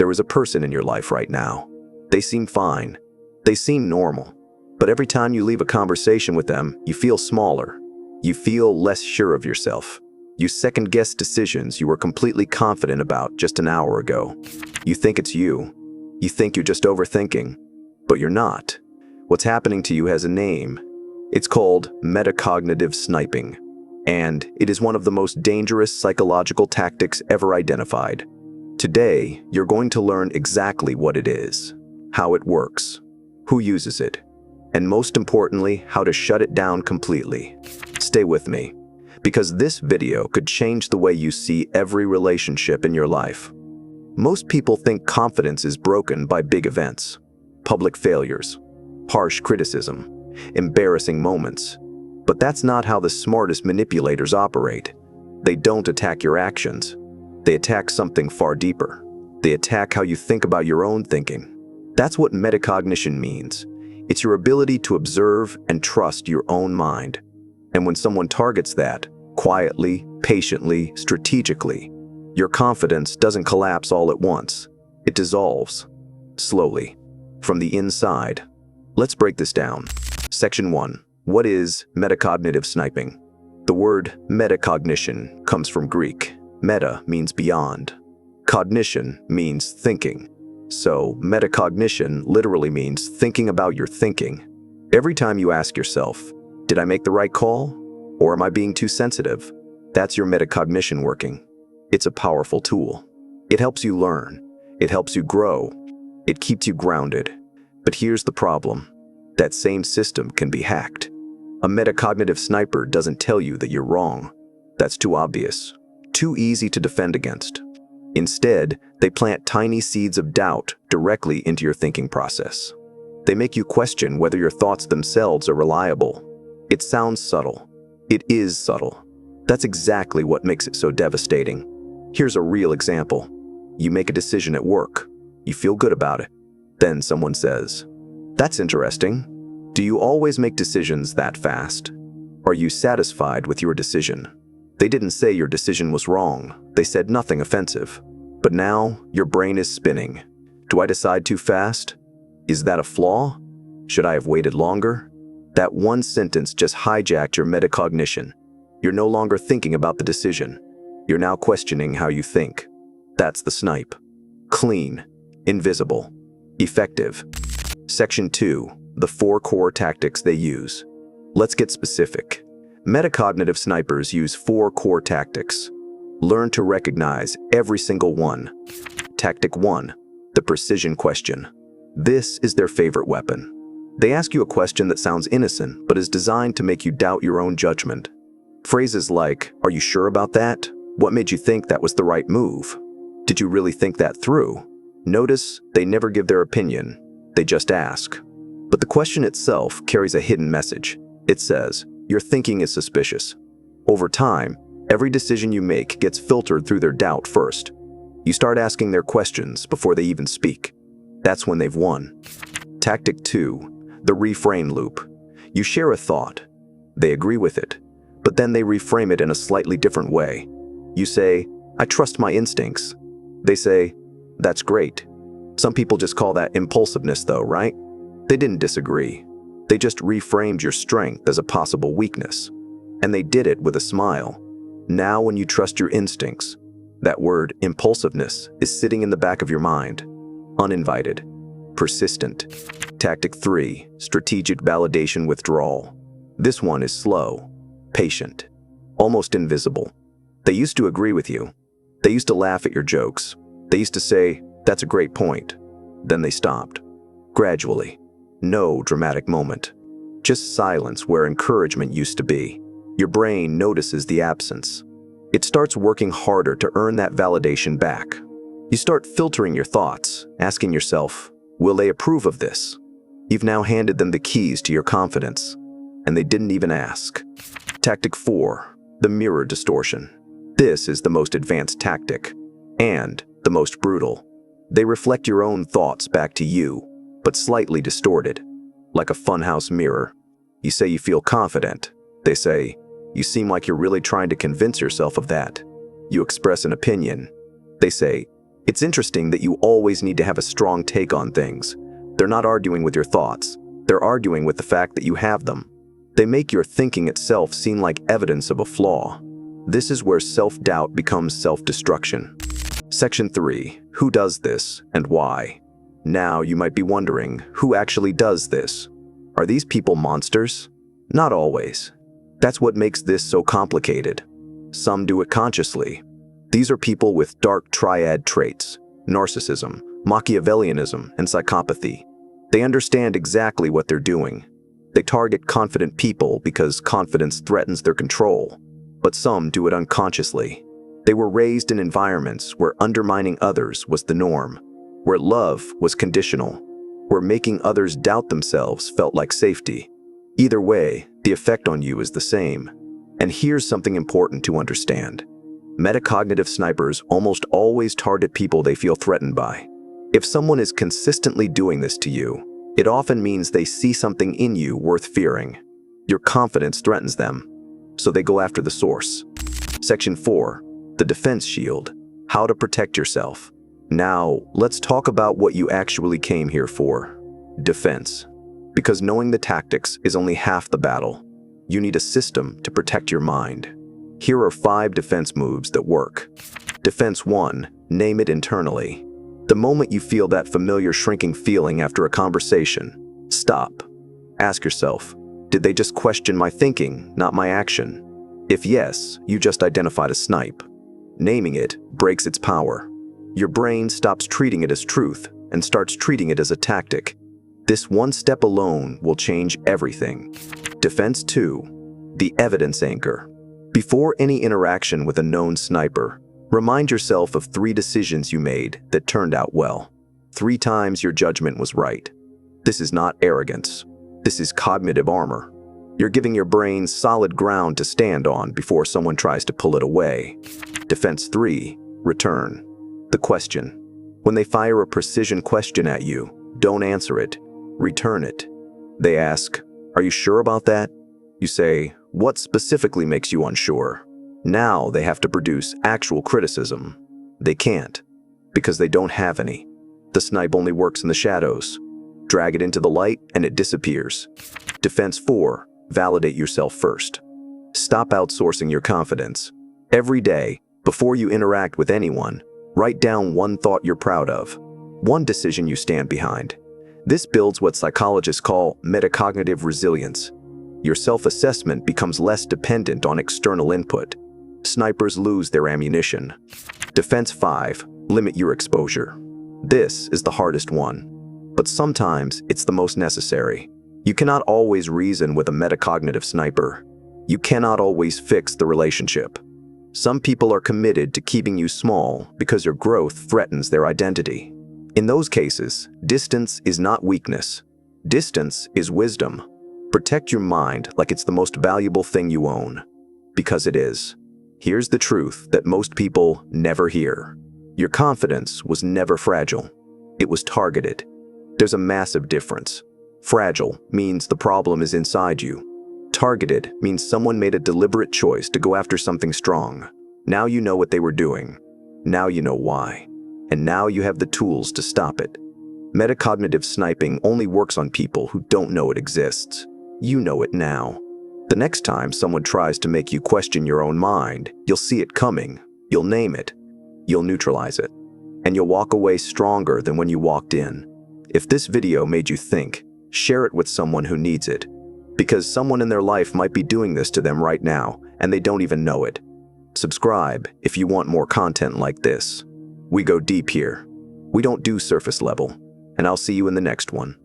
There is a person in your life right now. They seem fine. They seem normal. But every time you leave a conversation with them, you feel smaller. You feel less sure of yourself. You second-guess decisions you were completely confident about just an hour ago. You think it's you. You think you're just overthinking. But you're not. What's happening to you has a name. It's called metacognitive sniping. And it is one of the most dangerous psychological tactics ever identified. Today, you're going to learn exactly what it is, how it works, who uses it, and most importantly, how to shut it down completely. Stay with me, because this video could change the way you see every relationship in your life. Most people think confidence is broken by big events, public failures, harsh criticism, embarrassing moments. But that's not how the smartest manipulators operate. They don't attack your actions. They attack something far deeper. They attack how you think about your own thinking. That's what metacognition means. It's your ability to observe and trust your own mind. And when someone targets that, quietly, patiently, strategically, your confidence doesn't collapse all at once. It dissolves, slowly, from the inside. Let's break this down. Section 1. What is metacognitive sniping? The word metacognition comes from Greek. Meta means beyond. Cognition means thinking. So, metacognition literally means thinking about your thinking. Every time you ask yourself, did I make the right call? Or am I being too sensitive? That's your metacognition working. It's a powerful tool. It helps you learn. It helps you grow. It keeps you grounded. But here's the problem. That same system can be hacked. A metacognitive sniper doesn't tell you that you're wrong. That's too obvious. Too easy to defend against. Instead, they plant tiny seeds of doubt directly into your thinking process. They make you question whether your thoughts themselves are reliable. It sounds subtle. It is subtle. That's exactly what makes it so devastating. Here's a real example. You make a decision at work. You feel good about it. Then someone says, "That's interesting. Do you always make decisions that fast? Are you satisfied with your decision?" They didn't say your decision was wrong. They said nothing offensive. But now, your brain is spinning. Do I decide too fast? Is that a flaw? Should I have waited longer? That one sentence just hijacked your metacognition. You're no longer thinking about the decision. You're now questioning how you think. That's the snipe. Clean, invisible, effective. Section 2. The 4 core tactics they use. Let's get specific. Metacognitive snipers use 4 core tactics. Learn to recognize every single one. Tactic 1. The precision question. This is their favorite weapon. They ask you a question that sounds innocent, but is designed to make you doubt your own judgment. Phrases like, "Are you sure about that? What made you think that was the right move? Did you really think that through?" Notice, they never give their opinion. They just ask. But the question itself carries a hidden message. It says, your thinking is suspicious. Over time, every decision you make gets filtered through their doubt first. You start asking their questions before they even speak. That's when they've won. Tactic 2. The reframe loop. You share a thought. They agree with it, but then they reframe it in a slightly different way. You say, "I trust my instincts." They say, "That's great." Some people just call that impulsiveness though, right? They didn't disagree. They just reframed your strength as a possible weakness. And they did it with a smile. Now when you trust your instincts, that word impulsiveness is sitting in the back of your mind. Uninvited. Persistent. Tactic 3. Strategic validation withdrawal. This one is slow, patient, almost invisible. They used to agree with you. They used to laugh at your jokes. They used to say, "That's a great point." Then they stopped. Gradually. No dramatic moment. Just silence where encouragement used to be. Your brain notices the absence. It starts working harder to earn that validation back. You start filtering your thoughts, asking yourself, will they approve of this? You've now handed them the keys to your confidence, and they didn't even ask. Tactic 4. The mirror distortion. This is the most advanced tactic, and the most brutal. They reflect your own thoughts back to you, but slightly distorted, like a funhouse mirror. You say you feel confident. They say, you seem like you're really trying to convince yourself of that. You express an opinion. They say, It's interesting that you always need to have a strong take on things. They're not arguing with your thoughts. They're arguing with the fact that you have them. They make your thinking itself seem like evidence of a flaw. This is where self-doubt becomes self-destruction. Section 3. Who does this and why? Now you might be wondering, who actually does this? Are these people monsters? Not always. That's what makes this so complicated. Some do it consciously. These are people with dark triad traits: narcissism, Machiavellianism, and psychopathy. They understand exactly what they're doing. They target confident people because confidence threatens their control. But some do it unconsciously. They were raised in environments where undermining others was the norm, where love was conditional, where making others doubt themselves felt like safety. Either way, the effect on you is the same. And here's something important to understand. Metacognitive snipers almost always target people they feel threatened by. If someone is consistently doing this to you, it often means they see something in you worth fearing. Your confidence threatens them, so they go after the source. Section 4. The defense shield. How to protect yourself. Now, let's talk about what you actually came here for. Defense. Because knowing the tactics is only half the battle. You need a system to protect your mind. Here are 5 defense moves that work. Defense 1. Name it internally. The moment you feel that familiar shrinking feeling after a conversation, stop. Ask yourself, did they just question my thinking, not my action? If yes, you just identified a snipe. Naming it breaks its power. Your brain stops treating it as truth and starts treating it as a tactic. This one step alone will change everything. Defense 2. The evidence anchor. Before any interaction with a known sniper, remind yourself of 3 decisions you made that turned out well. 3 times your judgment was right. This is not arrogance. This is cognitive armor. You're giving your brain solid ground to stand on before someone tries to pull it away. Defense 3. Return. The question. When they fire a precision question at you, don't answer it. Return it. They ask, "Are you sure about that?" You say, "What specifically makes you unsure?" Now they have to produce actual criticism. They can't, because they don't have any. The snipe only works in the shadows. Drag it into the light and it disappears. Defense 4. Validate yourself first. Stop outsourcing your confidence. Every day, before you interact with anyone, write down 1 thought you're proud of, 1 decision you stand behind. This builds what psychologists call metacognitive resilience. Your self-assessment becomes less dependent on external input. Snipers lose their ammunition. Defense 5. Limit your exposure. This is the hardest one, but sometimes it's the most necessary. You cannot always reason with a metacognitive sniper. You cannot always fix the relationship. Some people are committed to keeping you small because your growth threatens their identity. In those cases, distance is not weakness. Distance is wisdom. Protect your mind like it's the most valuable thing you own, because it is. Here's the truth that most people never hear. Your confidence was never fragile. It was targeted. There's a massive difference. Fragile means the problem is inside you. Targeted means someone made a deliberate choice to go after something strong. Now you know what they were doing. Now you know why. And now you have the tools to stop it. Metacognitive sniping only works on people who don't know it exists. You know it now. The next time someone tries to make you question your own mind, you'll see it coming, you'll name it, you'll neutralize it, and you'll walk away stronger than when you walked in. If this video made you think, share it with someone who needs it, because someone in their life might be doing this to them right now, and they don't even know it. Subscribe if you want more content like this. We go deep here. We don't do surface level, and I'll see you in the next one.